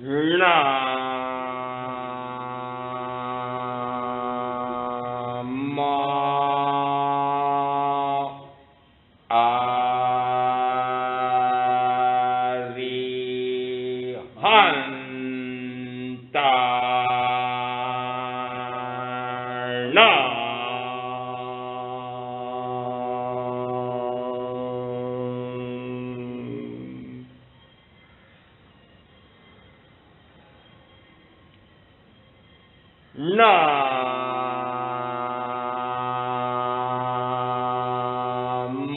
ना मा आरी हंता ना ना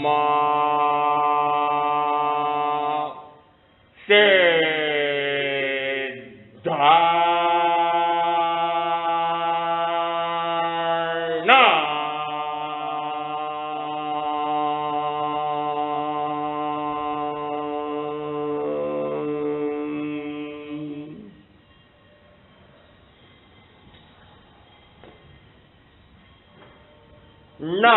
मा से धारणा ना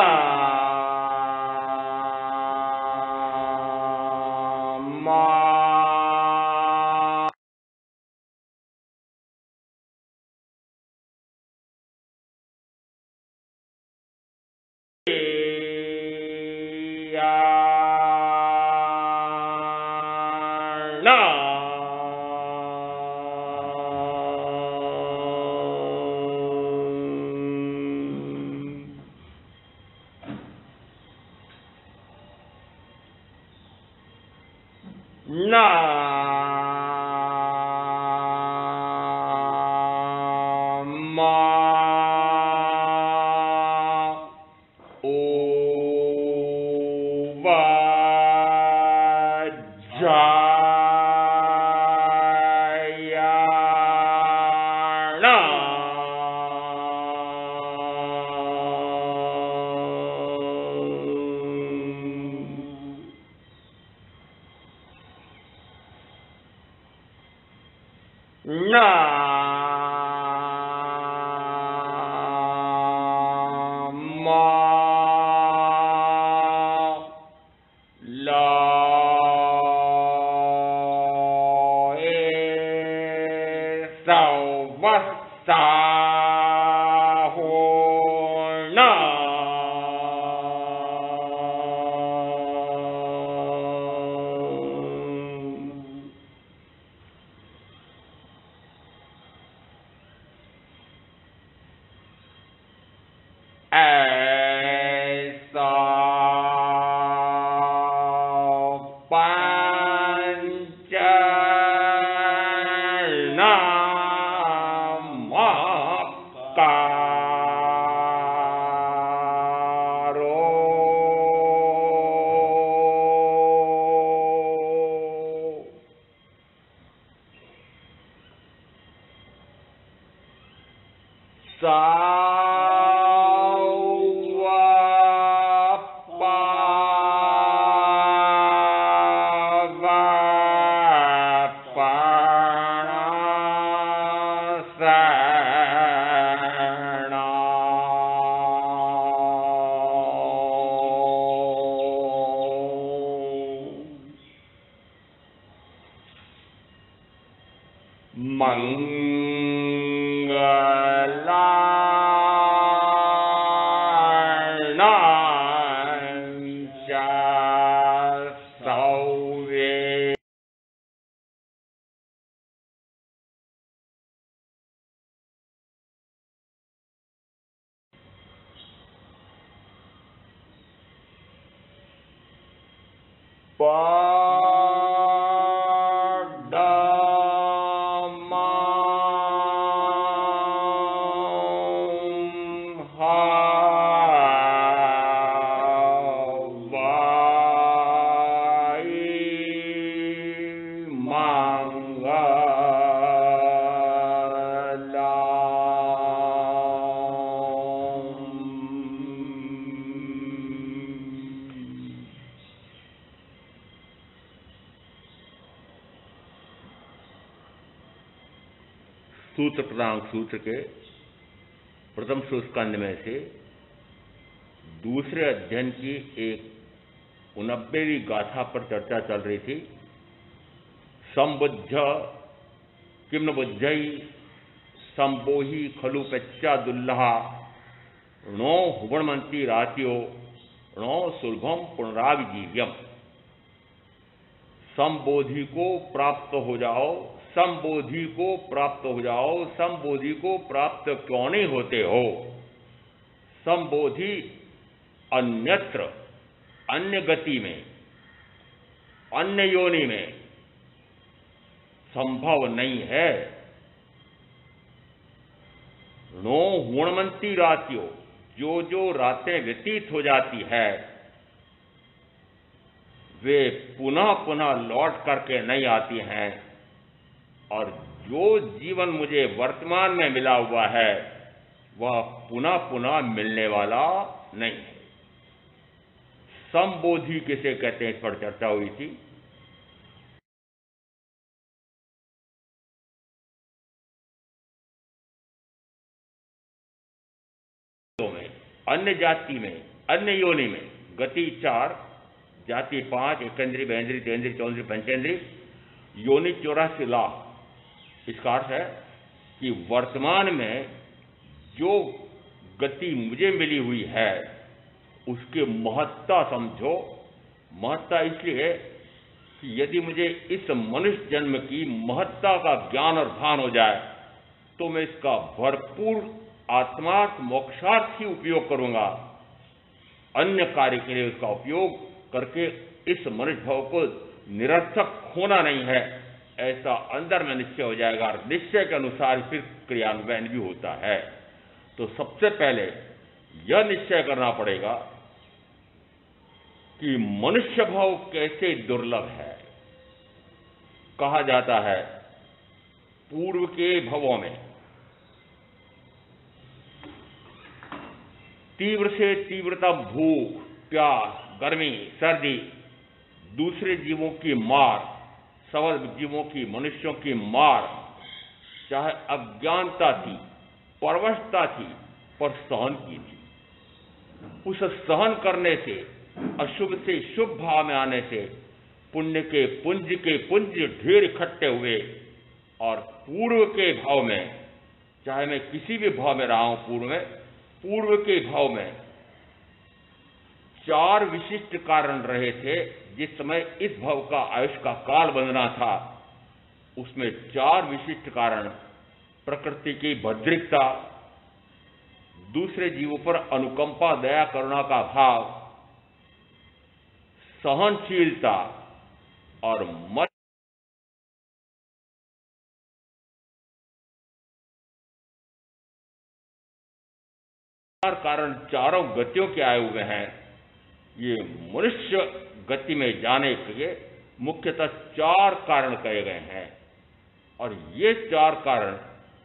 मा ना ना मा ओ वा जायाना ना मा ला सवस्ता होना ऐसा सूत्र प्रदांक सूत्र के प्रथम स्कंद में से दूसरे अध्ययन की एक 89वीं गाथा पर चर्चा चल रही थी। संबुद्ध किम न बुद्धि संबोहि खलु पेच्चा दुल्लहा नो हुबणमंती रात्यो नो सुलभम पुनराविजीव्यम। संबोधि को प्राप्त हो जाओ, संबोधि को प्राप्त हो जाओ, संबोधि को प्राप्त क्यों नहीं होते हो? संबोधि अन्यत्र, अन्य गति में, अन्य योनि में संभव नहीं है। नो हुणमंती रात्यो, जो जो रातें व्यतीत हो जाती है वे पुनः पुनः लौट करके नहीं आती हैं, और जो जीवन मुझे वर्तमान में मिला हुआ है वह पुनः पुनः मिलने वाला नहीं है। संबोधि किसे कहते हैं, इस पर चर्चा हुई थी। में, अन्य जाति में, अन्य योनि में गति 4, जाति 5, एकेंद्रीय, बहेंद्रीय, द्विंद्रीय, चौंद्रीय, पंचेंद्रीय, योनि 84 लाख। इसका अर्थ है कि वर्तमान में जो गति मुझे मिली हुई है उसकी महत्ता समझो। महत्ता इसलिए कि यदि मुझे इस मनुष्य जन्म की महत्ता का ज्ञान और भान हो जाए तो मैं इसका भरपूर आत्मार्थ मोक्षार्थ ही उपयोग करूंगा। अन्य कार्य के लिए उसका उपयोग करके इस मनुष्य भाव को निरर्थक खोना नहीं है, ऐसा अंदर में निश्चय हो जाएगा, और निश्चय के अनुसार फिर क्रियान्वयन भी होता है। तो सबसे पहले यह निश्चय करना पड़ेगा कि मनुष्य भाव कैसे दुर्लभ है। कहा जाता है पूर्व के भवों में तीव्र से तीव्रतम भूख, प्यास, गर्मी, सर्दी, दूसरे जीवों की मार, सबल जीवों की, मनुष्यों की मार, चाहे अज्ञानता थी, परवशता थी, पर सहन की थी। उस सहन करने से, अशुभ से शुभ भाव में आने से पुण्य के पुंज ढेर इकट्ठे हुए, और पूर्व के भाव में, चाहे मैं किसी भी भाव में रहा हूं, पूर्व के भाव में 4 विशिष्ट कारण रहे थे। जिस समय इस भाव का आयुष का काल बंधना था उसमें 4 विशिष्ट कारण, प्रकृति की भद्रिकता, दूसरे जीवों पर अनुकंपा, दया, करुणा का भाव, सहनशीलता और मत कारण चारों गतियों के आए हुए हैं। ये मनुष्य गति में जाने के लिए मुख्यतः 4 कारण कहे गए हैं, और ये 4 कारण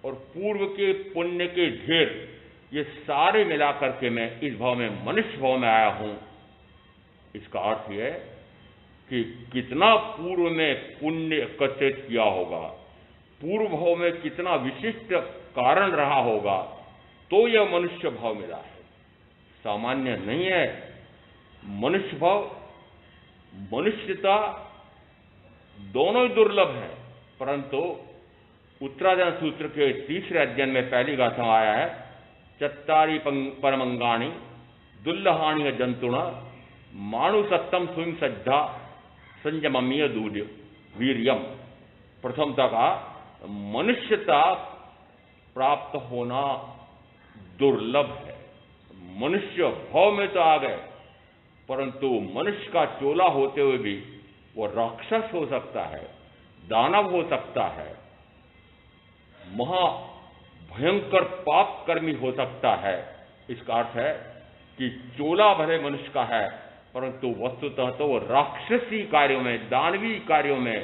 और पूर्व के पुण्य के ढेर, ये सारे मिलाकर के मैं इस भाव में, मनुष्य भाव में आया हूं। इसका अर्थ यह है कि कितना पूर्व में पुण्य एकत्रित किया होगा, पूर्व भाव में कितना विशिष्ट कारण रहा होगा, तो यह मनुष्य भाव मिला है, सामान्य नहीं है। मनुष्य भाव, मनुष्यता दोनों ही दुर्लभ है, परंतु उत्तराधान सूत्र के 3रे अध्ययन में पहली गाथा में आया है, चत्तारी परमंगाणी दुर्लहानि जंतुण मानुसत्तम स्वयं सज्जा संयममीय दूर्य वीर्यम। प्रथमता का मनुष्यता प्राप्त होना दुर्लभ है। मनुष्य भाव में तो आ गए, परंतु मनुष्य का चोला होते हुए भी वो राक्षस हो सकता है, दानव हो सकता है, महा भयंकर पाप कर्मी हो सकता है। इसका अर्थ है कि चोला भले मनुष्य का है, परंतु वस्तुतः तो वो राक्षसी कार्यों में, दानवी कार्यों में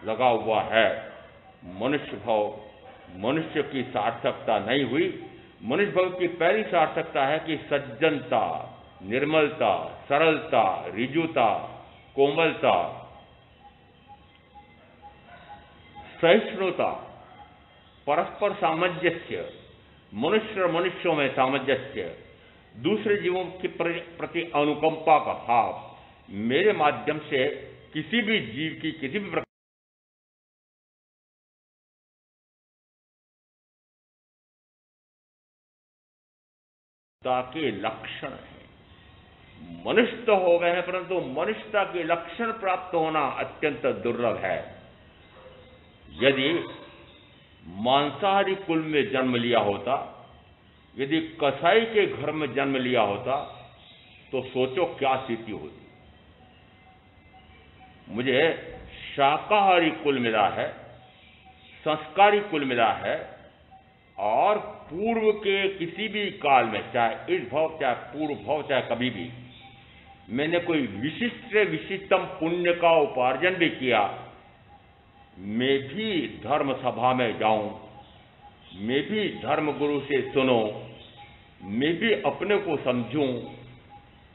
लगा हुआ है। मनुष्य भाव, मनुष्य की सार्थकता नहीं हुई। मनुष्य भाव की पहली सार्थकता है कि सज्जनता, निर्मलता, सरलता, ऋजुता, कोमलता, सहिष्णुता, परस्पर सामंजस्य, मनुष्य मनुष्यों में सामंजस्य, दूसरे जीवों के प्रति अनुकंपा का भाव, मेरे माध्यम से किसी भी जीव की, किसी भी के लक्षण हैं। मनुष्य तो हो गए हैं, परंतु मनुष्यता के लक्षण प्राप्त होना अत्यंत दुर्लभ है। यदि मांसाहारी कुल में जन्म लिया होता, यदि कसाई के घर में जन्म लिया होता, तो सोचो क्या स्थिति होती। मुझे शाकाहारी कुल मिला है, संस्कारी कुल मिला है, और पूर्व के किसी भी काल में, चाहे इस भव, चाहे पूर्व भव, चाहे कभी भी मैंने कोई विशिष्टतम पुण्य का उपार्जन भी किया, मैं भी धर्म सभा में जाऊं, मैं भी धर्म गुरु से सुनो, मैं भी अपने को समझूं,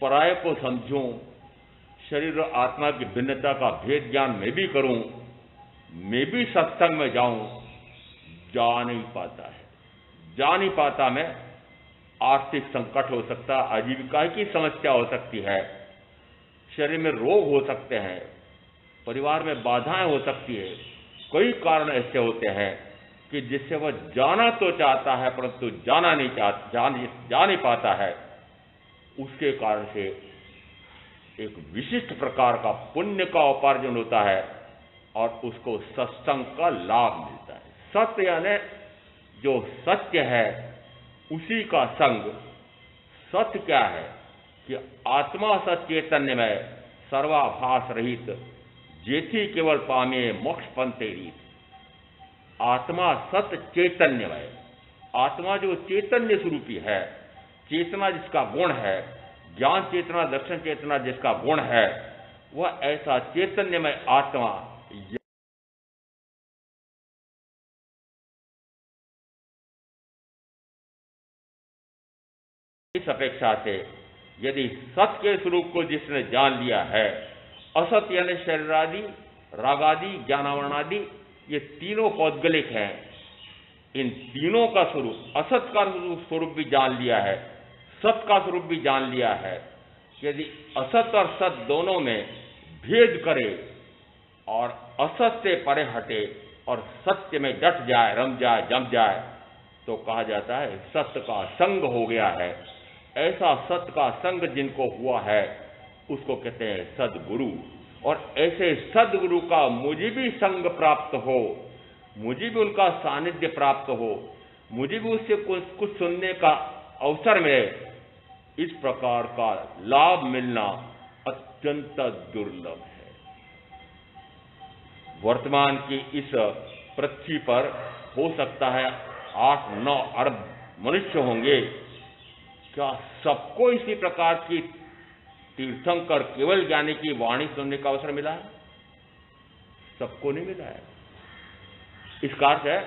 पराये को समझूं, शरीर और आत्मा की भिन्नता का भेद ज्ञान मैं भी करूं, मैं भी सत्संग में जाऊं, जा नहीं पाता है। जा नहीं पाता मैं। आर्थिक संकट हो सकता है, आजीविका की समस्या हो सकती है, शरीर में रोग हो सकते हैं, परिवार में बाधाएं हो सकती है, कई कारण ऐसे होते हैं कि जिससे वह जाना तो चाहता है परंतु जा नहीं पाता है। उसके कारण से एक विशिष्ट प्रकार का पुण्य का उपार्जन होता है और उसको सत्संग का लाभ मिलता है। सत्य यानी जो सत्य है उसी का संग। सत्य क्या है कि आत्मा सचेतन्य में सर्वाभास रहित जेथी केवल पामे मोक्ष पंथे रीत। आत्मा सत्य चैतन्यमय, आत्मा जो चैतन्य स्वरूपी है, चेतना जिसका गुण है, ज्ञान चेतना दर्शन चेतना जिसका गुण है, वह ऐसा चैतन्यमय आत्मा इस अपेक्षा से यदि सत्य के स्वरूप को जिसने जान लिया है, असत यानी शरीर आदि, राग आदि, ज्ञानावरण आदि, ये तीनों पौद्गलिक हैं। इन तीनों का स्वरूप, असत का स्वरूप भी जान लिया है, सत का स्वरूप भी जान लिया है। यदि असत और सत दोनों में भेद करे और असत से परे हटे और सत्य में डट जाए, रम जाए, जम जाए, तो कहा जाता है सत्य का संग हो गया है। ऐसा सत्य का संग जिनको हुआ है उसको कहते हैं सद्गुरु। और ऐसे सद्गुरु का मुझे भी संग प्राप्त हो, मुझे भी उनका सानिध्य प्राप्त हो, मुझे भी उससे कुछ सुनने का अवसर मिले, इस प्रकार का लाभ मिलना अत्यंत दुर्लभ है। वर्तमान की इस पृथ्वी पर हो सकता है 8-9 अरब मनुष्य होंगे। क्या सबको इसी प्रकार की तीर्थंकर केवल ज्ञानी की वाणी सुनने का अवसर मिला है? सबको नहीं मिला है। इसका अर्थ है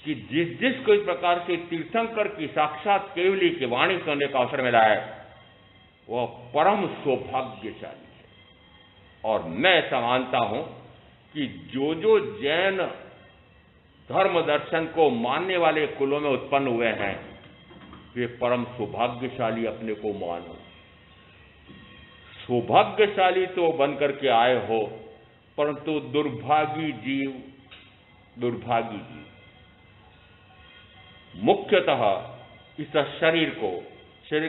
कि जिसको इस प्रकार से तीर्थंकर की साक्षात केवली की वाणी सुनने का अवसर मिला है, वह परम सौभाग्यशाली है। और मैं ऐसा मानता हूं कि जो जैन धर्म दर्शन को मानने वाले कुलों में उत्पन्न हुए हैं, वे परम सौभाग्यशाली अपने को मानो। सौभाग्यशाली तो बनकर के आए हो, परंतु दुर्भागी जीव मुख्यतः इस शरीर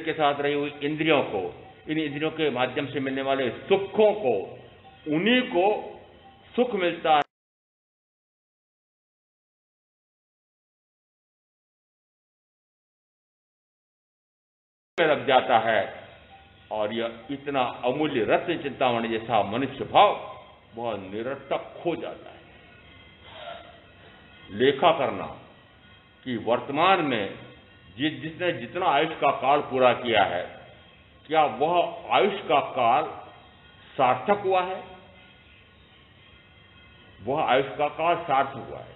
के साथ रही हुई इंद्रियों को, इन इंद्रियों के माध्यम से मिलने वाले सुखों को, उन्हीं को सुख मिलता है, लग जाता है। और यह इतना अमूल्य रत्न चिंतामणि जैसा मनुष्य भाव वह निरर्थक खो जाता है। लेखा करना कि वर्तमान में जिसने जितना आयुष का काल पूरा किया है, क्या वह आयुष का काल सार्थक हुआ है? वह आयुष का काल सार्थक हुआ है।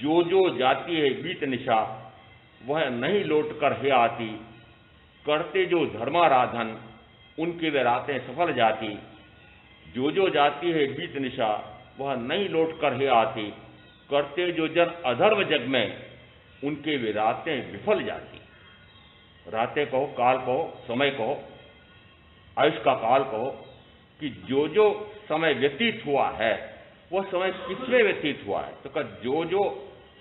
जो जाती है बीत निशा, वह नहीं लौट कर है आती। करते जो धर्माराधन, उनकी वे रातें सफल जाती। जो जाती है बीत निशा, वह नहीं लौट कर है आती। करते जो जन अधर्म जग में, उनके वे रातें विफल जाती। रातें कहो, काल कहो, समय कहो, आयुष का काल कहो, कि जो समय व्यतीत हुआ है, वह समय किसमें व्यतीत हुआ है? तो जो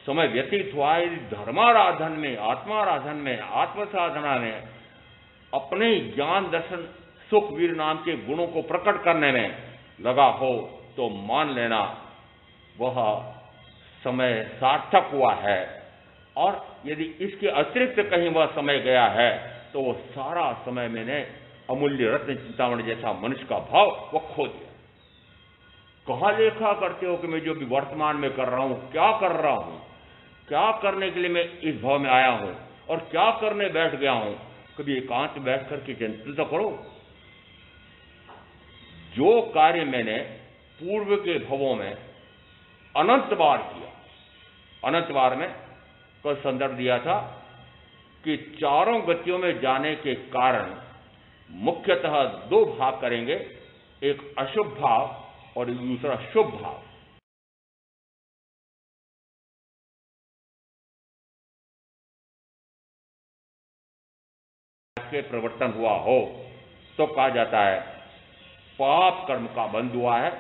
समय व्यतीत हुआ, यदि धर्माराधन में, आत्माराधन में, आत्मसाधना में अपने ज्ञान दर्शन सुख वीर नाम के गुणों को प्रकट करने में लगा हो तो मान लेना वह समय सार्थक हुआ है। और यदि इसके अतिरिक्त कहीं वह समय गया है तो वो सारा समय मैंने अमूल्य रत्न चिंतामणि जैसा मनुष्य का भाव वह खो दिया। कहाँ लेखा करते हो कि मैं जो भी वर्तमान में कर रहा हूं, क्या कर रहा हूं, क्या करने के लिए मैं इस भाव में आया हूं और क्या करने बैठ गया हूं। कभी एकांत बैठ करके चिंतन तो करो। जो कार्य मैंने पूर्व के भवों में अनंत बार किया, अनंत बार में कल संदर्भ दिया था कि चारों गतियों में जाने के कारण मुख्यतः दो भाव करेंगे, एक अशुभ भाव और दूसरा शुभ भाव। के प्रवर्तन हुआ हो तो कहा जाता है पाप कर्म का बंध हुआ है।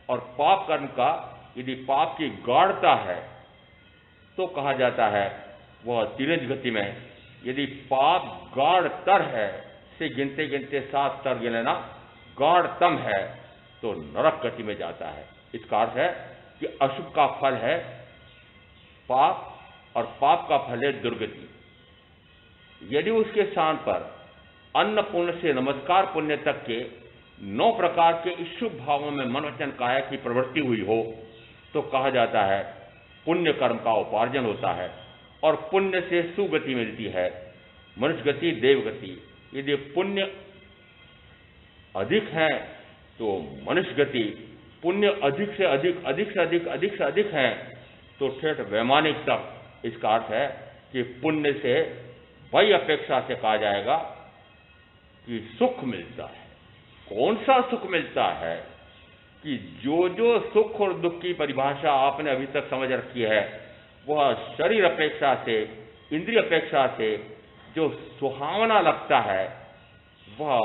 और पाप कर्म का यदि पाप की गाढ़ता है तो कहा जाता है वह तिरंज गति में, यदि पाप गाढ़तर है से गिनते गिनते 7 स्तर गिनना गाढ़तम है तो नरक गति में जाता है। इसका अर्थ है कि अशुभ का फल है पाप और पाप का फल है दुर्गति। यदि उसके स्थान पर अन्न पुण्य से नमस्कार पुण्य तक के 9 प्रकार के इस शुभ भावों में मन वचन काया की प्रवृत्ति हुई हो तो कहा जाता है पुण्य कर्म का उपार्जन होता है और पुण्य से सुगति मिलती है, मनुष्य गति, देव गति। यदि पुण्य अधिक है तो मनुष्य गति, पुण्य अधिक से अधिक, अधिक से अधिक, अधिक से अधिक है तो ठेठ वैमानिक तक। इसका अर्थ है कि पुण्य से वही अपेक्षा से कहा जाएगा कि सुख मिलता है। कौन सा सुख मिलता है कि जो सुख और दुख की परिभाषा आपने अभी तक समझ रखी है वह शरीर अपेक्षा से, इंद्रिय अपेक्षा से जो सुहावना लगता है, वह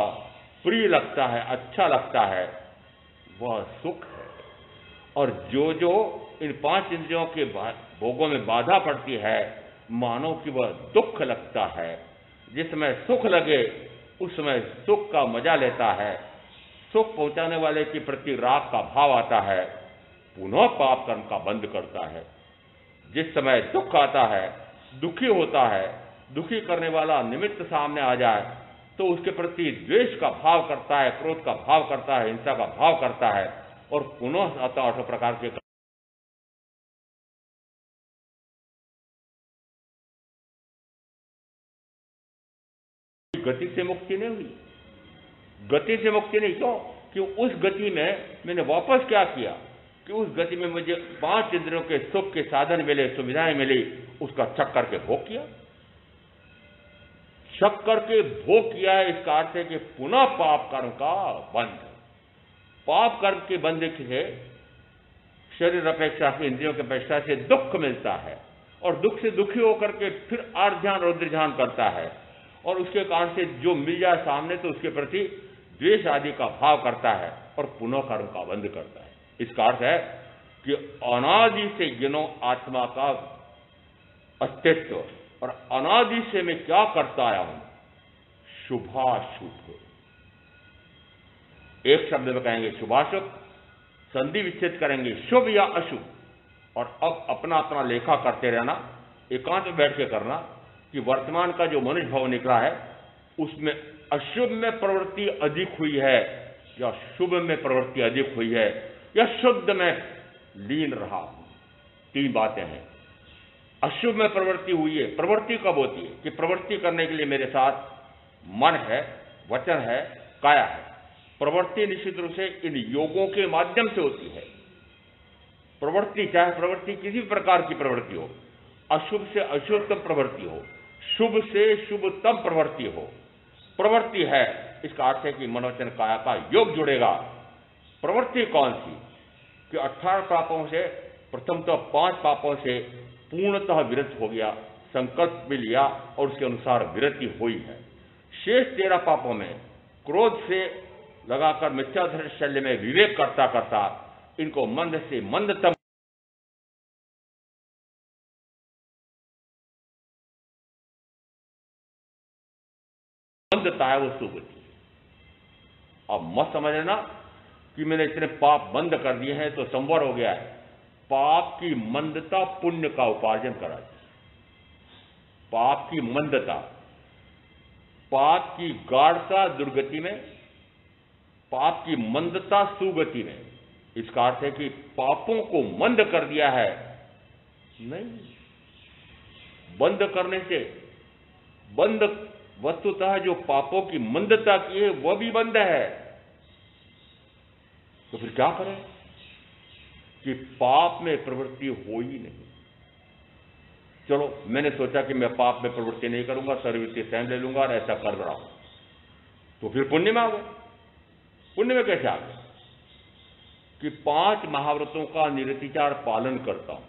प्रिय लगता है, अच्छा लगता है, वह सुख है। और जो इन 5 इंद्रियों के भोगों में बाधा पड़ती है मानो कि वह दुख लगता है। जिस समय सुख लगे उस समय सुख का मजा लेता है, सुख पहुंचाने वाले के प्रति राग का भाव आता है, पुनः पाप कर्म का बंध करता है। जिस समय दुख आता है, दुखी होता है, दुखी करने वाला निमित्त सामने आ जाए तो उसके प्रति द्वेष का भाव करता है, क्रोध का भाव करता है, हिंसा का भाव करता है और पुनः आता 8 प्रकार के गति से मुक्ति नहीं हुई। गति से मुक्ति नहीं, क्यों? कि उस गति में मैंने वापस क्या किया कि उस गति में मुझे 5 इंद्रियों के सुख के साधन मिले, सुविधाएं मिली, उसका छक करके भोग किया। छक करके भोग किया है, इसका अर्थ है कि पुनः पाप कर्म का बंध। पाप कर्म के बंध से शरीर अपेक्षा से, इंद्रियों की अपेक्षा से दुख मिलता है और दुख से दुखी होकर के फिर आर्ध्यान रौद्र ध्यान करता है और उसके कारण से जो मिल जाए सामने तो उसके प्रति द्वेष आदि का भाव करता है और पुनः कर्म का बंध करता है। इसका अर्थ है कि अनादि से गिनो आत्मा का अस्तित्व और अनादि से मैं क्या करता आया हूं, शुभाशुभ। एक शब्द में कहेंगे शुभाशुभ, संधि विच्छेद करेंगे शुभ या अशुभ। और अब अपना अपना लेखा करते रहना, एकांत में बैठ के करना कि वर्तमान का जो मनुष्य भाव निकला है उसमें अशुभ में प्रवृत्ति अधिक हुई है या शुभ में प्रवृत्ति अधिक हुई है या शुद्ध में लीन रहा। 3 बातें हैं। अशुभ में प्रवृत्ति हुई है। प्रवृत्ति कब होती है कि प्रवृत्ति करने के लिए मेरे साथ मन है, वचन है, काया है। प्रवृत्ति निश्चित रूप से इन योगों के माध्यम से होती है। प्रवृत्ति, चाहे प्रवृत्ति किसी भी प्रकार की प्रवृत्ति हो, अशुभ से अशुभतम प्रवृत्ति हो, शुभ से शुभतम प्रवृत्ति हो, प्रवृत्ति है, इसका अर्थ है कि मनोवचन काया का योग जुड़ेगा। प्रवृत्ति कौन सी कि 18 पापों से प्रथम तो 5 पापों से पूर्णतः विरत हो गया, संकल्प भी लिया और उसके अनुसार विरति हुई है। शेष 13 पापों में क्रोध से लगाकर मिथ्याधर्म शल्य में विवेक करता करता इनको मंद से मंदतम मंदता है वो सुगति। अब मत समझ लेना कि मैंने इतने पाप बंद कर दिए हैं तो संवर हो गया है। पाप की मंदता पुण्य का उपार्जन कराती है। पाप की मंदता, पाप की गाढ़ता दुर्गति में, पाप की मंदता सुगति में। इसका अर्थ है कि पापों को मंद कर दिया है नहीं, बंद करने से बंद वस्तुतः जो पापों की मंदता की है वह भी बंद है। तो फिर क्या करें कि पाप में प्रवृत्ति हो ही नहीं। चलो मैंने सोचा कि मैं पाप में प्रवृत्ति नहीं करूंगा, सर्ववृत्ति स्वयं ले लूंगा और ऐसा कर रहा हूं, तो फिर पुण्य में आ गए। पुण्य में कैसे आ गए कि 5 महाव्रतों का निरतिचार पालन करता हूं,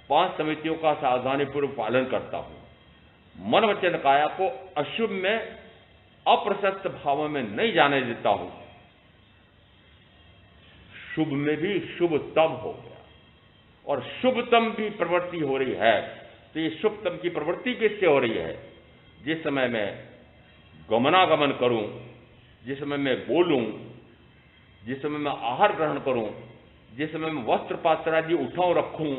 5 समितियों का सावधानीपूर्वक पालन करता हूं, मन वचन काया को अशुभ में अप्रशस्त भावों में नहीं जाने देता हूं, शुभ में भी शुभतम हो गया और शुभतम भी प्रवृत्ति हो रही है। तो ये शुभतम की प्रवृत्ति किससे हो रही है? जिस समय मैं गमनागमन करूं, जिस समय मैं बोलूं, जिस समय मैं आहार ग्रहण करूं, जिस समय मैं वस्त्र पात्र आदि उठाऊं रखूं,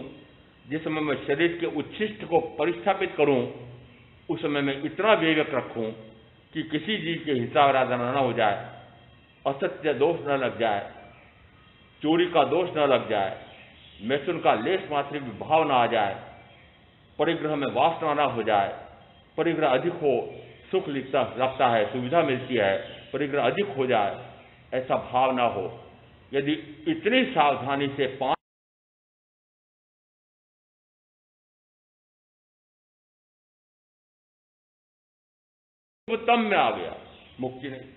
जिस समय मैं शरीर के उच्छिष्ट को परिस्थापित करूं, उस समय मैं इतना विवेक रखूं कि किसी जीव की हिंसा आराधना न हो जाए, असत्य दोष न लग जाए, चोरी का दोष न लग जाए, मैथुन का लेस मात्र भी भाव न आ जाए, परिग्रह में वासना न हो जाए, परिग्रह अधिक हो सुख लगता है, सुविधा मिलती है, परिग्रह अधिक हो जाए ऐसा भाव ना हो। यदि इतनी सावधानी से 5 उत्तम में आ गया, मुक्ति नहीं।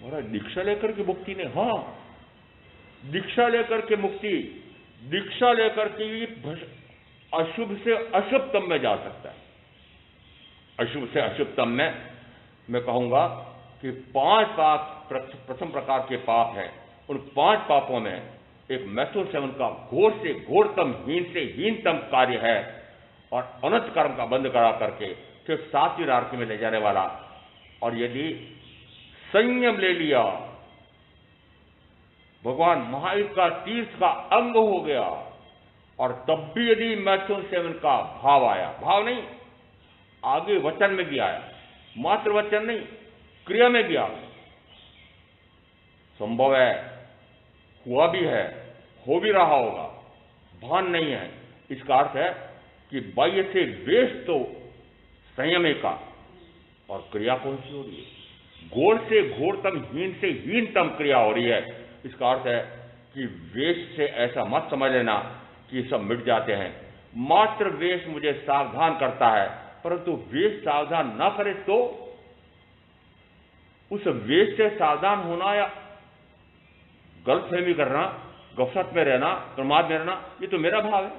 और दीक्षा लेकर के मुक्ति नहीं, हाँ दीक्षा लेकर के मुक्ति, दीक्षा लेकर के भी अशुभ से अशुभतम में जा सकता है। अशुभ से अशुभतम में मैं कहूंगा कि 5 पाप प्रथम प्रकार के पाप हैं। उन 5 पापों में एक मैथुन सेवन का घोर से घोरतम, हीन से हीनतम कार्य है और अनंत कर्म का बंद करा करके फिर 7वीं रार्की में ले जाने वाला। और यदि संयम ले लिया, भगवान महावीर का तीर्थ का अंग हो गया, और तब भी यदि मैथुन सेवन का भाव आया, भाव नहीं आगे वचन में भी आया, मात्र वचन नहीं क्रिया में भी आया, संभव है, हुआ भी है, हो भी रहा होगा, भान नहीं है। इसका अर्थ है कि बाह्य से वेश तो संयम का, और क्रिया कौन सी हो रही है? घोर से घोरतम, हीन से हीनतम क्रिया हो रही है। इसका अर्थ है कि वेश से ऐसा मत समझ लेना कि सब मिट जाते हैं। मात्र वेश मुझे सावधान करता है, परंतु वेश सावधान ना करे तो उस वेश से सावधान होना या गलतफहमी करना, गफलत में रहना, प्रमाद में रहना, ये तो मेरा भाव है।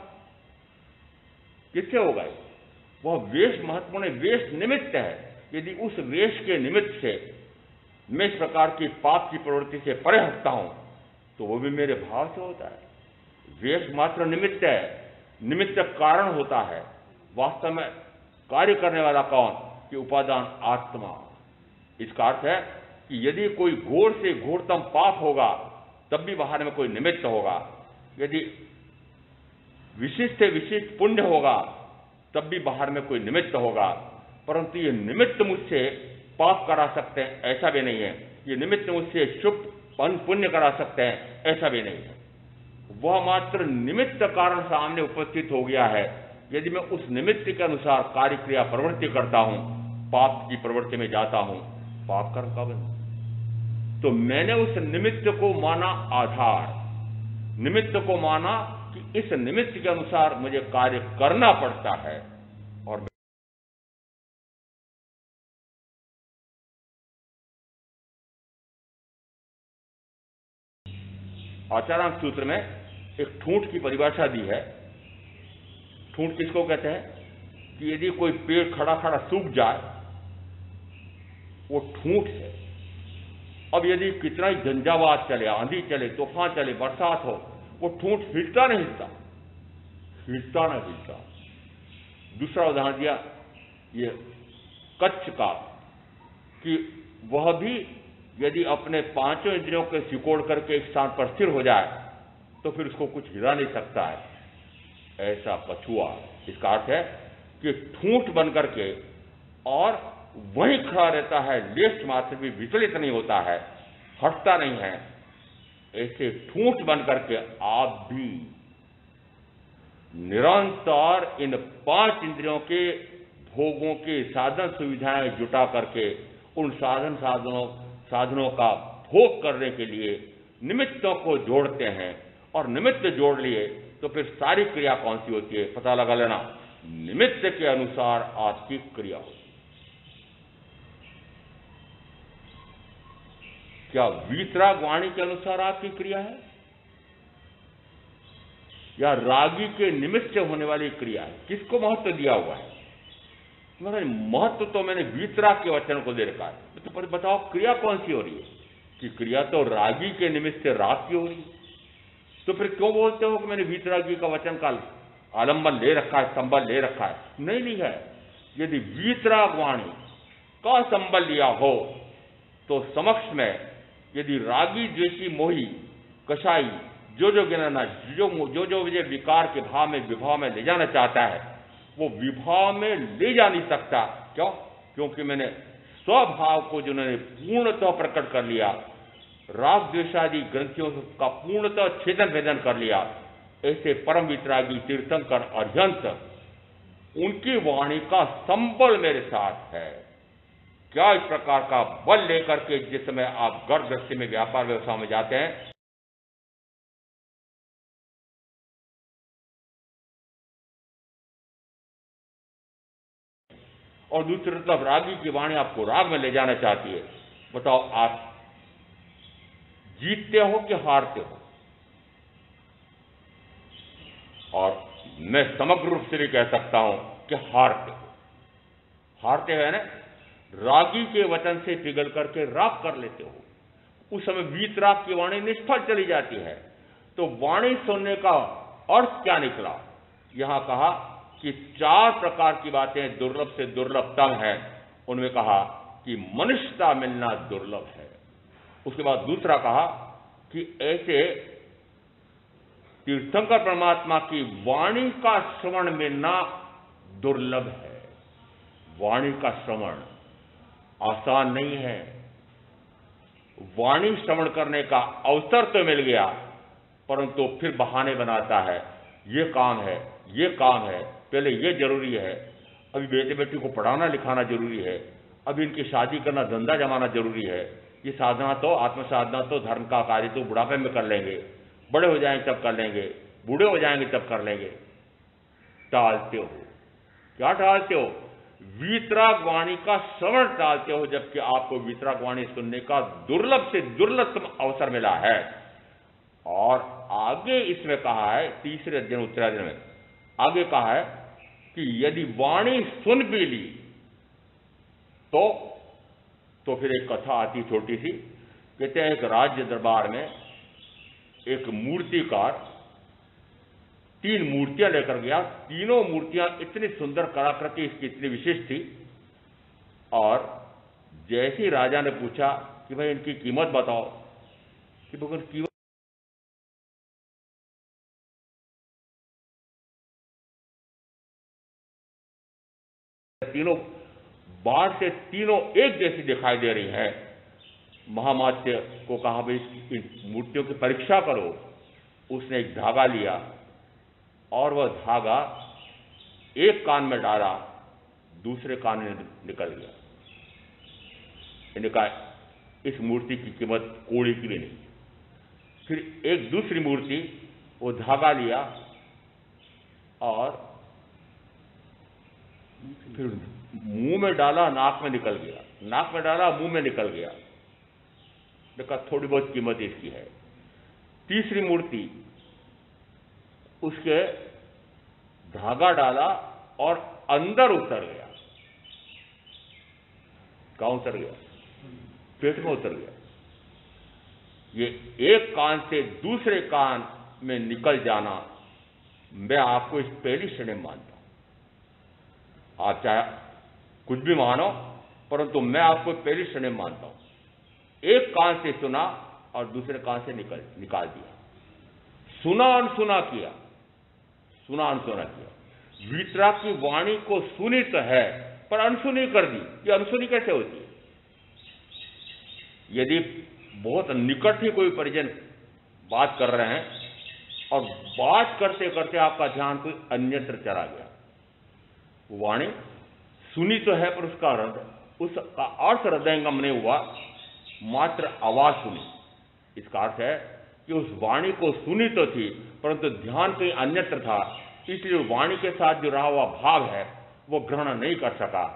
किससे होगा ये? वह वेश महत्वपूर्ण है, वेश निमित्त है। यदि उस वेश के निमित्त से मैं इस प्रकार की पाप की प्रवृत्ति से परे हटता हूं तो वो भी मेरे भाव से होता है। वेश मात्र निमित्त है, निमित्त कारण होता है। वास्तव में कार्य करने वाला कौन? कि उपादान आत्मा। इसका अर्थ है कि यदि कोई घोर से घोरतम पाप होगा तब भी बाहर में कोई निमित्त होगा, यदि विशिष्ट से विशिष्ट पुण्य होगा तब भी बाहर में कोई निमित्त होगा। परंतु ये निमित्त मुझसे पाप करा सकते हैं ऐसा भी नहीं है, ये निमित्त मुझसे शुभ पुण्य करा सकते हैं ऐसा भी नहीं है। वह मात्र निमित्त कारण सामने उपस्थित हो गया है। यदि मैं उस निमित्त के अनुसार कार्य क्रिया प्रवृत्ति करता हूं, पाप की प्रवृत्ति में जाता हूं, पाप कर्म का बन। तो मैंने उस निमित्त को माना आधार, निमित्त को माना कि इस निमित्त के अनुसार मुझे कार्य करना पड़ता है। और आचारांक सूत्र में एक ठूंठ की परिभाषा दी है। ठूंठ किसको कहते हैं? कि यदि कोई पेड़ खड़ा खड़ा सूख जाए वो ठूंठ है। अब यदि कितना ही झंझावात चले, आंधी चले, तूफान चले, बरसात हो, वो ठूंठ हिलता नहीं हिलता, हिलता ना हिलता। दूसरा उदाहरण दिया ये कच्छ का, कि वह भी यदि अपने पांचों इंद्रियों के सिकोड़ करके एक स्थान पर स्थिर हो जाए तो फिर उसको कुछ हिला नहीं सकता है। ऐसा कछुआ, इसका अर्थ है कि ठूंठ बन करके और वहीं खड़ा रहता है, लेश मात्र भी विचलित नहीं होता है, हटता नहीं है। ऐसे ठूंठ बन करके आप भी निरंतर इन पांच इंद्रियों के भोगों के साधन सुविधाएं जुटा करके उन साधनों का भोग करने के लिए निमित्तों को जोड़ते हैं, और निमित्त जोड़ लिए तो फिर सारी क्रिया कौन सी होती है पता लगा लेना। निमित्त के अनुसार आपकी क्रिया होती है। क्या वीतराग वाणी के अनुसार आपकी क्रिया है, या रागी के निमित्त से होने वाली क्रिया है? किसको महत्व दिया हुआ है? महत्व तो मैंने वीतराग के वचन को दे रखा है। तो बताओ क्रिया कौन सी हो रही है? कि क्रिया तो रागी के निमित्त से राग की हो रही है। तो फिर क्यों बोलते हो कि मैंने वीतरागी का वचन का आलंबन ले रखा है, संबल ले रखा है? नहीं ली है। यदि वीतराग वाणी का संबल लिया हो तो समक्ष में यदि रागी द्वेषी मोही कषाई जो गिनना जो मुझे विकार के भाव में विभाव में ले जाना चाहता है वो विभाव में ले जा नहीं सकता। क्यों? क्योंकि मैंने स्वभाव को जिन्होंने पूर्णतः प्रकट कर लिया, राग द्वेषादि ग्रंथियों का पूर्णतः छेदन भेदन कर लिया। ऐसे परम वितरागी तीर्थंकर अरिहंत, उनकी वाणी का संबल मेरे साथ है। क्या इस प्रकार का बल लेकर के जिस समय आप गर्भ गृहस्थी में व्यापार व्यवसाय में जाते हैं, और दूसरी तरफ रागी की वाणी आपको राग में ले जाना चाहती है, बताओ आप जीतते हो कि हारते हो? और मैं समग्र रूप से भी कह सकता हूं कि हारते हो। हारते हो ना, रागी के वचन से पिघल करके राग कर लेते हो। उस समय वीतराग की वाणी निष्फल चली जाती है। तो वाणी सुनने का अर्थ क्या निकला? यहां कहा कि चार प्रकार की बातें दुर्लभ से दुर्लभतम है। उनमें कहा कि मनुष्यता मिलना दुर्लभ है। उसके बाद दूसरा कहा कि ऐसे तीर्थंकर परमात्मा की वाणी का श्रवण मिलना दुर्लभ है। वाणी का श्रवण आसान नहीं है। वाणी श्रवण करने का अवसर तो मिल गया, परंतु फिर बहाने बनाता है, ये काम है, ये काम है, पहले ये जरूरी है, अभी बेटे बेटी को पढ़ाना लिखाना जरूरी है, अभी इनकी शादी करना धंधा जमाना जरूरी है, ये साधना तो आत्म साधना तो धर्म का कार्य तो बुढ़ापे में कर लेंगे, बड़े हो जाएंगे तब कर लेंगे, बूढ़े हो जाएंगे तब कर लेंगे। टालते हो। क्या टालते हो? वीतराग वाणी का श्रवण टालते हो, जबकि आपको वीतराग वाणी सुनने का दुर्लभ से दुर्लभतम अवसर मिला है। और आगे इसमें कहा है, तीसरे अध्ययन उत्तराध्ययन में आगे कहा है कि यदि वाणी सुन भी ली तो फिर एक कथा आती छोटी सी। कहते हैं एक राज्य दरबार में एक मूर्तिकार 3 मूर्तियां लेकर गया। तीनों मूर्तियां इतनी सुंदर, कलाकृति इसकी इतनी विशिष्ट थी। और जैसे ही राजा ने पूछा कि भाई इनकी कीमत बताओ, कि भगवान कीमत तीनों बाहर से तीनों एक जैसी दिखाई दे रही है। महामात्य को कहा भाई इन मूर्तियों की परीक्षा करो। उसने एक धागा लिया और वह धागा एक कान में डाला, दूसरे कान में निकल गया। इन्हें कहा इस मूर्ति की कीमत कोड़ी की भी नहीं। फिर एक दूसरी मूर्ति, वो धागा लिया और फिर मुंह में डाला, नाक में निकल गया, नाक में डाला, मुंह में निकल गया। देखा थोड़ी बहुत कीमत इसकी है। तीसरी मूर्ति, उसके धागा डाला और अंदर उतर गया। कहां उतर गया? पेट में उतर गया। ये एक कान से दूसरे कान में निकल जाना, मैं आपको इस पहली श्रेणी में मानता हूं। आप चाहे कुछ भी मानो, परंतु मैं आपको पहली श्रेणी में मानता हूं। एक कान से सुना और दूसरे कान से निकाल दिया, सुना अनसुना किया, सुना अनसुना किया। वीतराग की वाणी को सुनी तो है पर अनसुनी कर दी। ये अनसुनी कैसे होती है? यदि बहुत निकट ही कोई परिजन बात कर रहे हैं और बात करते करते आपका ध्यान कोई अन्यत्र चला गया, वाणी सुनी तो है पर उसका अर्थ हृदयंगम नहीं हुआ, मात्र आवाज सुनी। इसका अर्थ है कि उस वाणी को सुनी तो थी परंतु ध्यान कहीं अन्यत्र था, इसलिए वाणी के साथ जो रहा हुआ भाव है वो ग्रहण नहीं कर सका।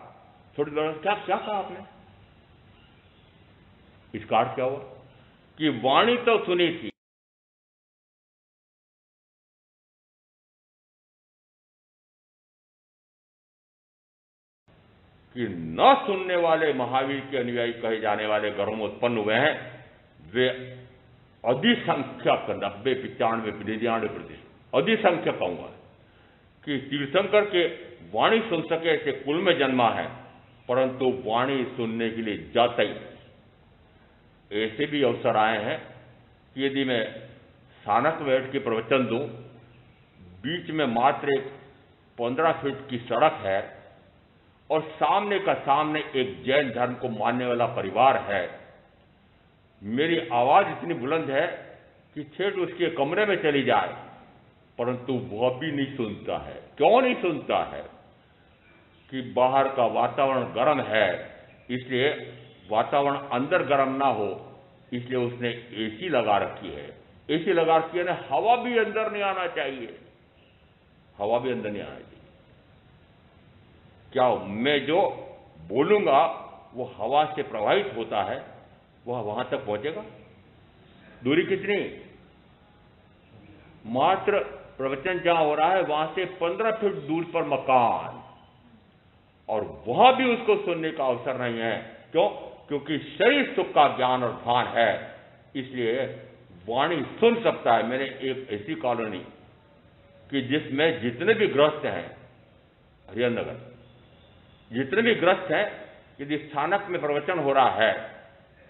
थोड़ी देर क्या क्या कहा आपने? इसका अर्थ क्या हुआ कि वाणी तो सुनी थी, कि न सुनने वाले महावीर के अनुयायी कहे जाने वाले घरों में उत्पन्न हुए हैं, वे अधिसंख्यक 90, 95, 99% अधिसंख्यक कहूंगा कि तीर्थंकर के वाणी सुन सके ऐसे कुल में जन्मा है, परंतु वाणी सुनने के लिए जाता ही नहीं। ऐसे भी अवसर आए हैं कि यदि मैं सानक बैठ के प्रवचन दूं, बीच में मात्र एक 15 फीट की सड़क है और सामने का सामने एक जैन धर्म को मानने वाला परिवार है, मेरी आवाज इतनी बुलंद है कि ठेठ उसके कमरे में चली जाए, परंतु वह भी नहीं सुनता है। क्यों नहीं सुनता है? कि बाहर का वातावरण गर्म है, इसलिए वातावरण अंदर गर्म ना हो इसलिए उसने एसी लगा रखी है। एसी लगा रखी है ना, हवा भी अंदर नहीं आना चाहिए, हवा भी अंदर नहीं आना चाहिए। क्या मैं जो बोलूंगा वो हवा से प्रभावित होता है, वह वहां तक पहुंचेगा? दूरी कितनी? मात्र प्रवचन जहां हो रहा है वहां से 15 फीट दूर पर मकान, और वहां भी उसको सुनने का अवसर नहीं है। क्यों? क्योंकि शरीर सुख का ज्ञान और भान है, इसलिए वाणी सुन सकता है। मैंने एक ऐसी कॉलोनी कि जिसमें जितने भी ग्रस्त हैं, हरिहरनगर, जितने भी ग्रस्त हैं, यदि स्थानक में प्रवचन हो रहा है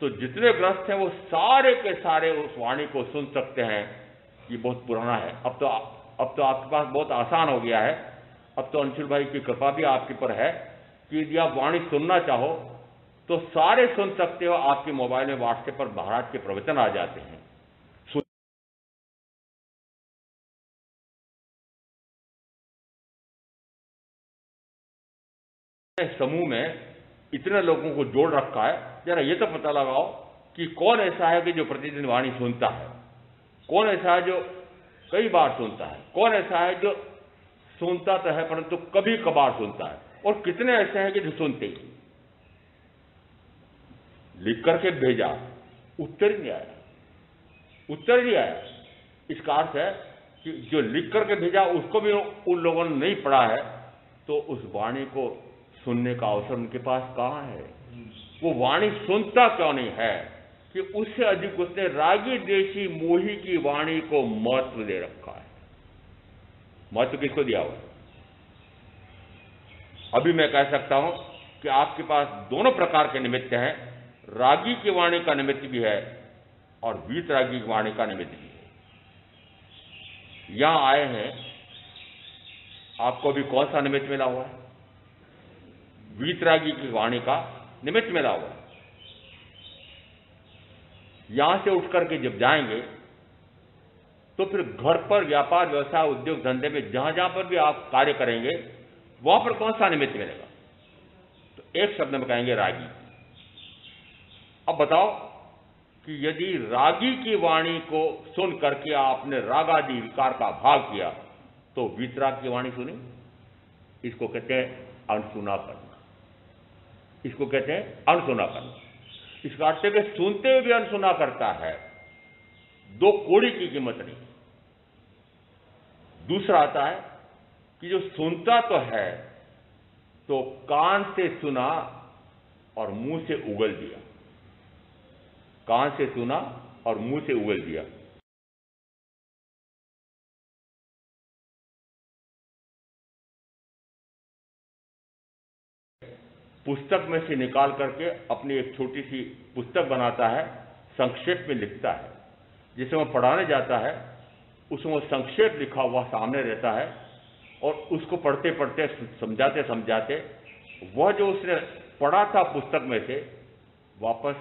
तो जितने ग्रस्त हैं वो सारे के सारे उस वाणी को सुन सकते हैं। ये बहुत पुराना है। अब तो आपके पास बहुत आसान हो गया है। अब तो अंशुल भाई की कृपा भी आपके पर है कि यदि आप वाणी सुनना चाहो तो सारे सुन सकते हो। आपके मोबाइल में व्हाट्सएप पर महाराज के प्रवचन आ जाते हैं। समूह में इतने लोगों को जोड़ रखा है, जरा ये तो पता लगाओ कि कौन ऐसा है कि जो प्रतिदिन वाणी सुनता है, कौन ऐसा है जो कई बार सुनता है, कौन ऐसा है जो सुनता तो है परंतु कभी कभार सुनता है, और कितने ऐसे हैं कि जो सुनते ही। लिख करके भेजा, उत्तर ही नहीं आया, उत्तर ही नहीं आया। इसका अर्थ है कि जो लिख करके भेजा उसको भी उन लोगों ने नहीं पढ़ा है, तो उस वाणी को सुनने का अवसर उनके पास कहां है? वो वाणी सुनता क्यों नहीं है कि उससे अधिक उसने रागी देशी मोही की वाणी को महत्व दे रखा है। महत्व किसको दिया हुआ? अभी मैं कह सकता हूं कि आपके पास दोनों प्रकार के निमित्त हैं। रागी की वाणी का निमित्त भी है और वीतरागी की वाणी का निमित्त भी है। यहां आए हैं, आपको भी कौन सा निमित्त मिला हुआ है? वीतरागी की वाणी का निमित्त मिला हुआ है। यहां से उठ करके जब जाएंगे तो फिर घर पर व्यापार व्यवसाय उद्योग धंधे में जहां जहां पर भी आप कार्य करेंगे वहां पर कौन सा निमित्त मिलेगा? तो एक शब्द में कहेंगे रागी। अब बताओ कि यदि रागी की वाणी को सुन करके आपने रागादि विकार का भाव किया तो वीतराग की वाणी सुनी, इसको कहते हैं अनसुना करना। इसको कहते हैं अनसुना करना। इसका अर्थ है कि सुनते हुए भी अनसुना करता है। दो कोड़ी की कीमत नहीं। दूसरा आता है कि जो सुनता तो है तो कान से सुना और मुंह से उगल दिया, कान से सुना और मुंह से उगल दिया। पुस्तक में से निकाल करके अपनी एक छोटी सी पुस्तक बनाता है, संक्षेप में लिखता है। जिसे वो पढ़ाने जाता है उसमें वो संक्षेप लिखा हुआ सामने रहता है, और उसको पढ़ते पढ़ते समझाते समझाते वह जो उसने पढ़ा था पुस्तक में से वापस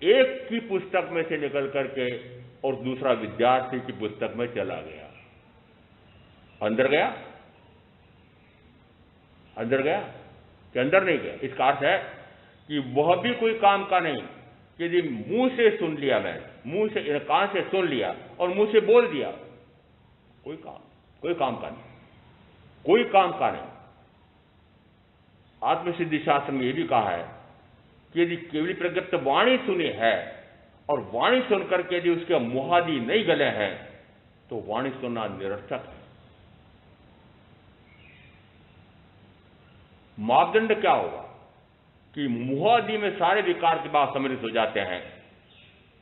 एक की पुस्तक में से निकल करके और दूसरा विद्यार्थी की पुस्तक में चला गया। अंदर गया, अंदर गया कि अंदर नहीं गया। इसका अर्थ है कि वह भी कोई काम का नहीं। यदि मुंह से सुन लिया, मैं मुंह से कान से सुन लिया और मुंह से बोल दिया, कोई काम का नहीं, कोई काम का नहीं। आत्मसिद्धि शास्त्र में यह भी कहा है कि यदि केवली प्रज्ञप्त वाणी सुनी है और वाणी सुनकर के यदि उसके मुहादि नहीं गले हैं तो वाणी सुनना निरर्थक है। मापदंड क्या होगा कि मुहादि में सारे विकार के बाद सम्मिलित हो जाते हैं।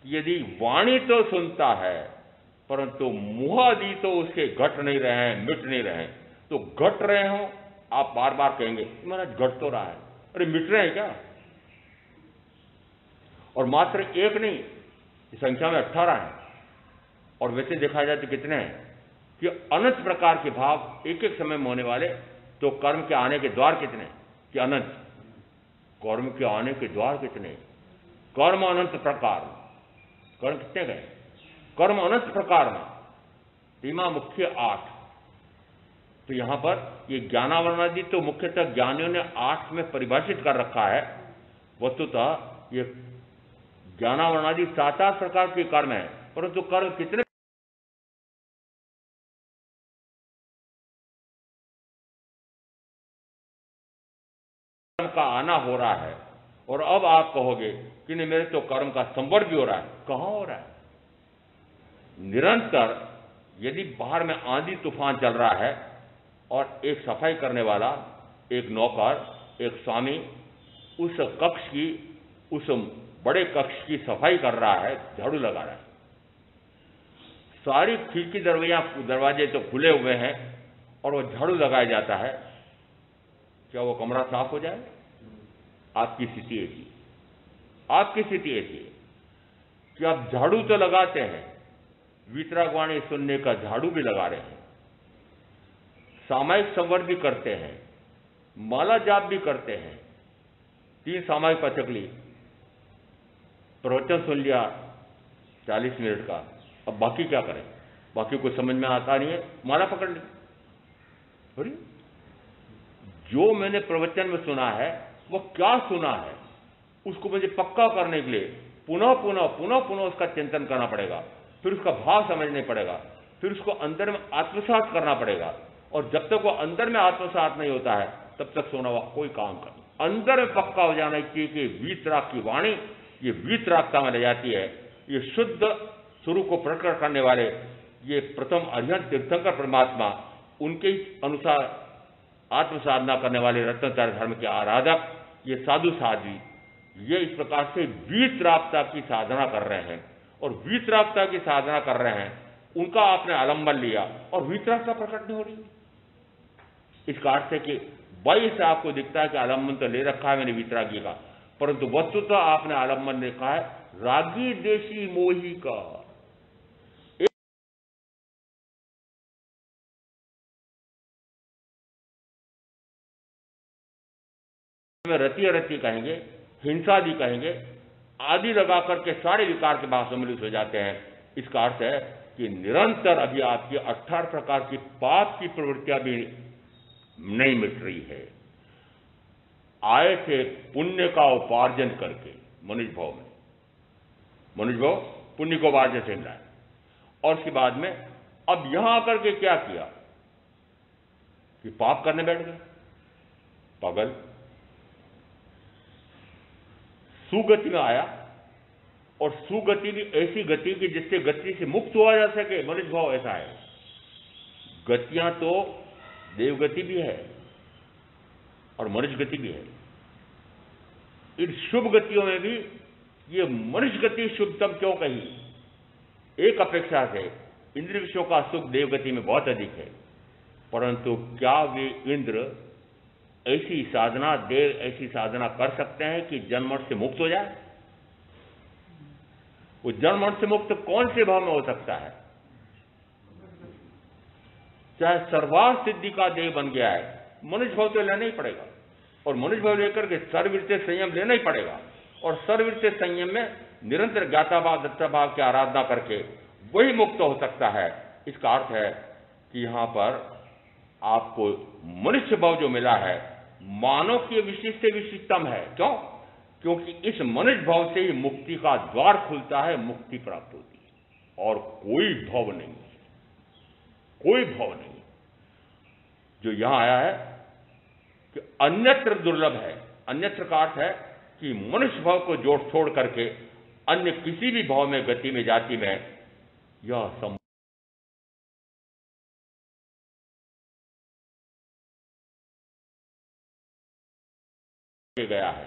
यदि वाणी तो सुनता है परंतु मुहादि तो उसके घट नहीं रहे हैं, मिट नहीं रहे हैं। तो घट रहे हो, आप बार बार कहेंगे महाराज घट तो रहा है, अरे मिट रहे हैं क्या? और मात्र एक नहीं, इस संख्या में 18 है। और वैसे देखा जाए तो कितने हैं कि अनंत प्रकार के भाव एक एक समय में होने वाले। तो कर्म के आने के द्वार कितने कि अनंत, कर्म के आने के द्वार कितने, कर्म अनंत प्रकार, कर्म कितने गए, कर्म अनंत प्रकार में सीमा मुख्य 8। तो यहां पर ये ज्ञानावरणादि तो मुख्यतः ज्ञानियों ने 8 में परिभाषित कर रखा है। वस्तुतः ये ज्ञानावरणादि 7 प्रकार के कर्म है, परंतु कर्म कितने का आना हो रहा है। और अब आप कहोगे कि नहीं मेरे तो कर्म का संवर्ग भी हो रहा है। कहां हो रहा है? निरंतर यदि बाहर में आंधी तूफान चल रहा है और एक सफाई करने वाला, एक नौकर, एक स्वामी उस कक्ष की, उस बड़े कक्ष की सफाई कर रहा है, झाड़ू लगा रहा है, सारी खिड़की दरवाजे तो खुले हुए हैं और वो झाड़ू लगाया जाता है, क्या वो कमरा साफ हो जाए? आपकी स्थिति ऐसी, आपकी स्थिति ऐसी है कि आप झाड़ू तो लगाते हैं, वीतरागवाणी सुनने का झाड़ू भी लगा रहे हैं, सामायिक संवर्ग भी करते हैं, माला जाप भी करते हैं, 3 सामायिक पचक ली, प्रवचन सुन लिया 40 मिनट का, अब बाकी क्या करें? बाकी कुछ समझ में आता नहीं है, माला पकड़ ली। अरे जो मैंने प्रवचन में सुना है वो क्या सुना है उसको मुझे पक्का करने के लिए पुनः पुनः पुनः पुनः उसका चिंतन करना पड़ेगा, फिर उसका भाव समझना पड़ेगा, फिर उसको अंदर में आत्मसात करना पड़ेगा। और जब तक वो अंदर में आत्मसात नहीं होता है तब तक सुना हुआ कोई काम कर, अंदर में पक्का हो जाना चाहिए कि वीतराग की वाणी ये वीतरागता में ले जाती है। ये शुद्ध स्वरूप को प्रकट करने वाले ये प्रथम अरिहंत तीर्थंकर परमात्मा, उनके अनुसार आत्मसाधना करने वाले रत्नतर धर्म के आराधक, ये साधु साध्वी, ये इस प्रकार से वीतरागता की साधना कर रहे हैं। और वीतरागता की साधना कर रहे हैं, उनका आपने आलंबन लिया और वीतरागता प्रकट नहीं हो रही। इसका अर्थ है कि बाई से आपको दिखता है कि आलंबन तो ले रखा है मैंने वीतरागी का, परंतु वस्तुतः आपने आलंबन देखा है रागी देशी मोही का। रति रति कहेंगे, हिंसादि कहेंगे, आदि लगा करके सारे विकार के भाव सम्मिलित हो जाते हैं। इसका अर्थ है कि निरंतर अभी आपकी 18 प्रकार की पाप की प्रवृत्तियां भी नहीं मिट रही है। आए थे पुण्य का उपार्जन करके मनुष्य भाव में, मनुष्य भाव पुण्य को उपार्जन से मिला है, और उसके बाद में अब यहां आकर के क्या किया कि पाप करने बैठ गए। पागल, सुगति में आया, और सुगति भी ऐसी गति की जिससे गति से मुक्त हुआ जा सके। मनुष्य भाव ऐसा है, गतियां तो देवगति भी है और मनुष्य गति भी है। इन शुभ गतियों में भी ये मनुष्य गति शुभतम क्यों कही? एक अपेक्षा से इंद्र विषयों का सुख देवगति में बहुत अधिक है, परंतु क्या वे इंद्र ऐसी साधना, देव ऐसी साधना कर सकते हैं कि जन्म मरण से मुक्त हो जाए? वो जन्म मरण से मुक्त कौन से भाव में हो सकता है? चाहे सर्वार्थ सिद्धि का देव बन गया है, मनुष्य भाव तो लेना ही पड़ेगा, और मनुष्य भाव लेकर के सर्ववृत्ति संयम लेना ही पड़ेगा, और सर्ववृत्ति संयम में निरंतर ज्ञाता भाव दृष्टा भाव की आराधना करके वही मुक्त हो सकता है। इसका अर्थ है कि यहां पर आपको मनुष्य भाव जो मिला है मानव के विशिष्ट से विशिष्टतम है। क्यों? क्योंकि इस मनुष्य भाव से ही मुक्ति का द्वार खुलता है, मुक्ति प्राप्त होती है, और कोई भाव नहीं है, कोई भाव नहीं जो यहां आया है कि अन्यत्र दुर्लभ है। अन्यत्र का अर्थ है कि मनुष्य भाव को जोड़ छोड़ करके अन्य किसी भी भाव में, गति में, जाति में यह संभव गया है।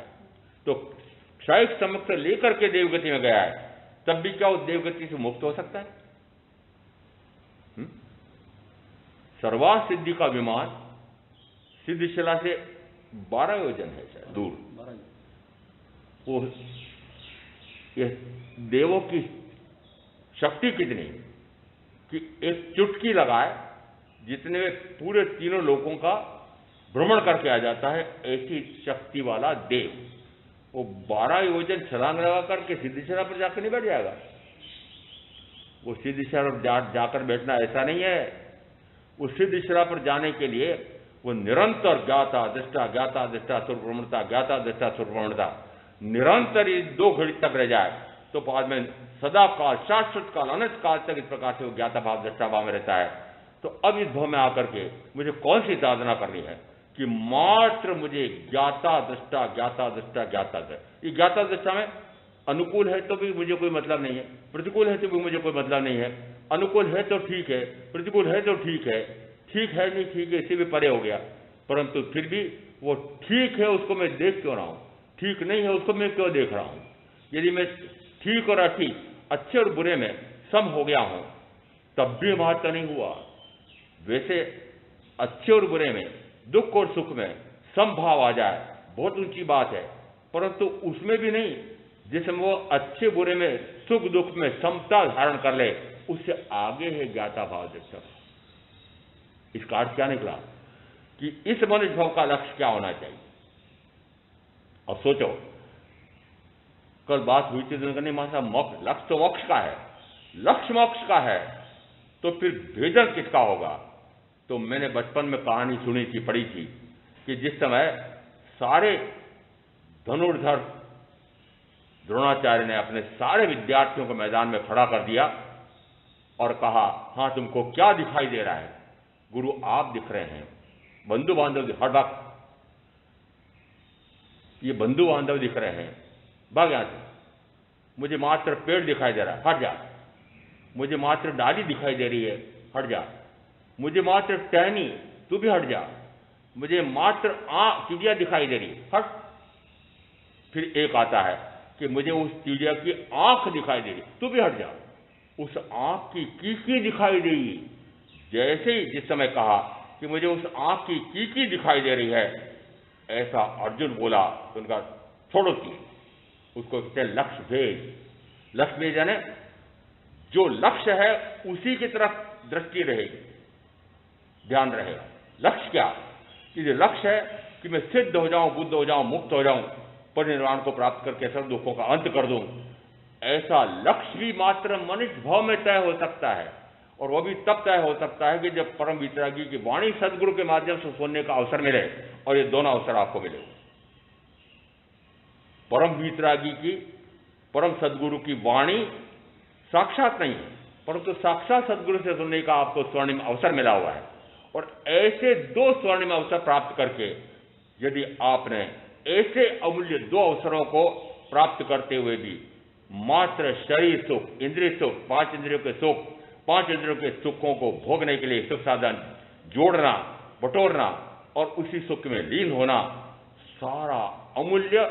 तो क्षयिक समक्ष लेकर के देवगति में गया है, तब भी क्या उस देवगति से मुक्त हो सकता है? सर्वार्थ सिद्धि का विमान सिद्धिशिला से 12 योजन है शायद दूर। वो ये देवों की शक्ति कितनी कि एक चुटकी लगाए जितने में पूरे तीनों लोगों का भ्रमण करके आ जाता है, ऐसी शक्ति वाला देव वो 12 योजन छलांग लगा करके सिद्धिशिला पर जाकर नहीं बैठ जाएगा। वो सिद्धिशिला पर जाकर बैठना ऐसा नहीं है। उस सिद्धिशिला पर जाने के लिए वो निरंतर ज्ञाता दृष्टा सुरप्रमणता, ज्ञाता दृष्टा सुरप्रमणता निरंतर इस 2 घड़ी तक रह जाए तो बाद में सदा काल, शाश्वत काल, अनंत काल तक इस प्रकार से वो ज्ञाता भाव दृष्टा भाव में रहता है। तो अब इस भाव में आकर के मुझे कौन सी साधना करनी है कि मात्र मुझे ज्ञाता दृष्टा ज्ञाता दृष्टा ज्ञाता दृष्टा। ये ज्ञाता दृष्टा में अनुकूल है तो भी मुझे कोई मतलब नहीं है, प्रतिकूल है तो भी मुझे कोई मतलब नहीं है। अनुकूल है तो ठीक है, प्रतिकूल है तो ठीक है, ठीक है नहीं ठीक है इससे भी परे हो गया, परंतु फिर भी वो ठीक है उसको मैं देख क्यों रहा हूं, ठीक नहीं है उसको मैं क्यों देख रहा हूं? यदि मैं ठीक और अठीक, अच्छे और बुरे में सम हो गया हूं तब भी महत्व नहीं हुआ। वैसे अच्छे और बुरे में, दुख और सुख में समभाव आ जाए बहुत ऊंची बात है, परंतु उसमें भी नहीं जिसमें वो अच्छे बुरे में, सुख दुख में समता धारण कर ले, उससे आगे है ज्ञाता भाव दृष्टा। इसका अर्थ क्या निकला कि इस मनुष्य भाव का लक्ष्य क्या होना चाहिए? अब सोचो, कल बात हुई थी नहीं मासा मोक्ष, लक्ष्य तो मोक्ष का है, लक्ष्य मोक्ष का है, तो फिर भेदन किसका होगा? तो मैंने बचपन में कहानी सुनी थी, पढ़ी थी कि जिस समय सारे धनुर्धर द्रोणाचार्य ने अपने सारे विद्यार्थियों को मैदान में खड़ा कर दिया और कहा, हां तुमको क्या दिखाई दे रहा है? गुरु आप दिख रहे हैं, बंधु बांधव हर वक्त ये बंधु बांधव दिख रहे हैं, भाग यहां से। मुझे मात्र पेड़ दिखाई दे रहा है, हट जा। मुझे मात्र डाली दिखाई दे रही है, हट जा। मुझे मात्र टहनी, तू भी हट जा। मुझे मात्र चिड़िया दिखाई दे रही है, हट। फिर एक आता है कि मुझे उस चिड़िया की आंख दिखाई दे रही, तू भी हट जा। उस आंख की कीकी दिखाई दे रही। जैसे ही जिस समय कहा कि मुझे उस आंख की कीकी दिखाई दे रही है, ऐसा अर्जुन बोला तो उनका छोड़ो की, उसको कहते हैं लक्ष्य भेद। लक्ष्य भेद यानी जो लक्ष्य है उसी की तरफ दृष्टि रहेगी, ध्यान रहेगा। लक्ष्य क्या? कि जो लक्ष्य है कि मैं सिद्ध हो जाऊं, बुद्ध हो जाऊं, मुक्त हो जाऊं, परिनिर्वाण को प्राप्त करके सब दुखों का अंत कर दूं, ऐसा लक्ष्य भी मात्र मनुष्य भाव में तय हो सकता है। और वह भी तब तय हो सकता है कि जब परम वितरागी की वाणी सदगुरु के माध्यम से सुनने का अवसर मिले, और ये दोनों अवसर आपको मिले। परम वितरागी की, परम सदगुरु की वाणी साक्षात नहीं है, परंतु साक्षात सदगुरु से सुनने का आपको स्वर्णिम अवसर मिला हुआ है। और ऐसे 2 स्वर्णिम अवसर प्राप्त करके यदि आपने ऐसे अमूल्य 2 अवसरों को प्राप्त करते हुए भी मात्र शरीर सुख, इंद्रिय सुख, 5 इंद्रियों के सुख, 5 इंद्रियों के सुखों को भोगने के लिए सुख साधन जोड़ना, बटोरना और उसी सुख में लीन होना, सारा अमूल्य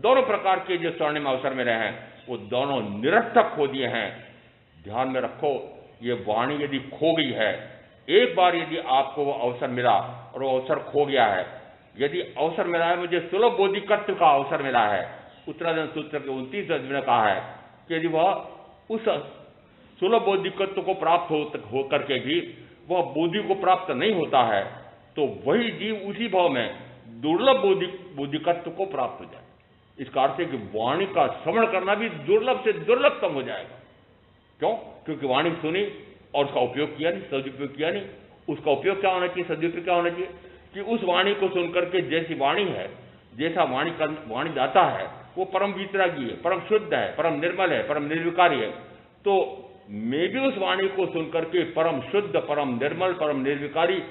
दोनों प्रकार के जो स्वर्णिम अवसर मिले हैं वो दोनों निरर्थक हो दिए हैं। ध्यान में रखो, ये वाणी यदि खो गई है, एक बार यदि आपको वो अवसर मिला और वो अवसर खो गया है, यदि अवसर मिला है, मुझे सुलभ बोधिकत्व का अवसर मिला है, उत्तराधन सूत्र के 29 में कहा है कि यदि वह उस सुलभ बोधिकत्व को प्राप्त हो करके भी वह बोधि को प्राप्त नहीं होता है, तो वही जीव उसी भाव में दुर्लभ बोधिकत्व को प्राप्त हो जाए। इसका अर्थ है कि वाणी का श्रवण करना भी दुर्लभ से दुर्लभतम हो जाएगा। क्यों? क्योंकि वाणी सुनी और उसका उपयोग किया नहीं, सदुपयोग किया नहीं। उसका उपयोग क्या होना चाहिए, सदुपयोग क्या होना चाहिए कि उस वाणी को सुनकर के जैसी वाणी है, जैसा वाणी दाता है, वो परम वितरागी है, परम शुद्ध है, परम निर्मल है, परम निर्विकारी है। तो मैं भी उस वाणी को सुनकर के परम शुद्ध, परम निर्मल, परम निर्विकारी,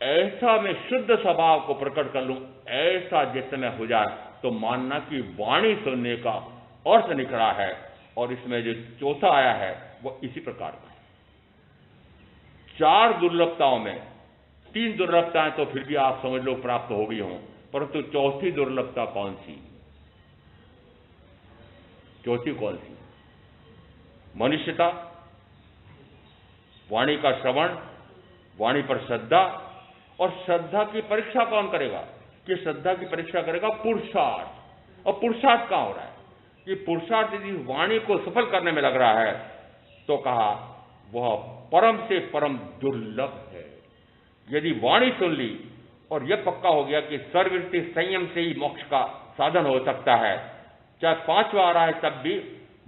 ऐसा मैं शुद्ध स्वभाव को प्रकट कर लूं, ऐसा जिस समय हो जाए तो मानना कि वाणी सुनने का अर्थ निकला है। और इसमें जो चौथा आया है वो इसी प्रकार का है। 4 दुर्लभताओं में 3 दुर्लभताएं तो फिर भी आप समझ लो प्राप्त हो गई हों, परंतु चौथी दुर्लभता कौन सी? चौथी कौन सी? मनुष्यता, वाणी का श्रवण, वाणी पर श्रद्धा। और श्रद्धा की परीक्षा कौन करेगा? कि श्रद्धा की परीक्षा करेगा पुरुषार्थ। और पुरुषार्थ कहां हो रहा है? कि पुरुषार्थ यदि वाणी को सफल करने में लग रहा है तो कहा वह परम से परम दुर्लभ है। यदि वाणी सुन ली और यह पक्का हो गया कि सर्ववृत्ति संयम से ही मोक्ष का साधन हो सकता है, चाहे 5वां आ रहा है तब भी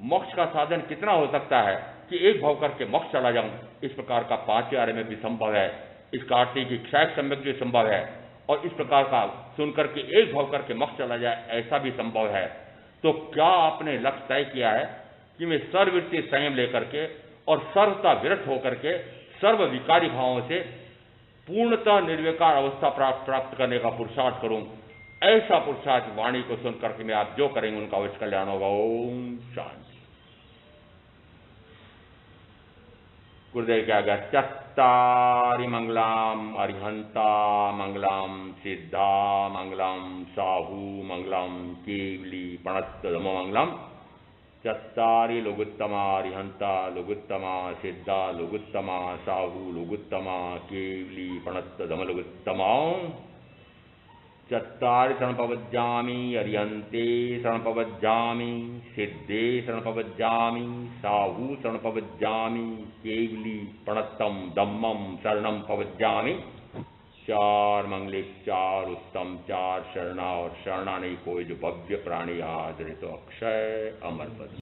मोक्ष का साधन कितना हो सकता है कि एक भाव करके मोक्ष चला जाऊं, इस प्रकार का 5वें आरे में भी संभव है। इसका अर्थ है कि क्षय सम्यक भी संभव है, और इस प्रकार का सुनकर के एक भाव करके मोक्ष चला जाए, ऐसा भी संभव है। तो क्या आपने लक्ष्य तय किया है कि मैं सर्ववृत्ति संयम लेकर के और सर्वता विरत होकर के सर्व विकारी भावों से पूर्णतः निर्विकार अवस्था प्राप्त करने का पुरुषार्थ करूं? ऐसा पुरुषार्थ वाणी को सुनकर के मैं आप जो करेंगे उनका अवश्य कल्याण होगा। ओम शांति। गुरुदेव क्या गया? चत्तारि मंगलम अरिहंता मंगलम सिद्धा मंगलम साहू मंगलम केवली प्रणतधम मंगलम। चत्तारि लोगुत्तमा अरिहंता लोगुत्तमा सिद्धा लोगुत्तमा साहू लोगुत्तमा केवली प्रणतधम लोगुत्तमा। चत्तारि शरणपवज्जामि अरिहन्ते शरणपवज्जामि सिद्धे शरणपवज्जामि साहू शरणपवज्जामि केवली प्रणतम धम्मम शरणम पवज्जामि। 4 मंगले 4 उत्तम 4 शरणा, और शरणा नहीं कोई जो भव्य प्राणी आदरित तो अक्षय अमर पद।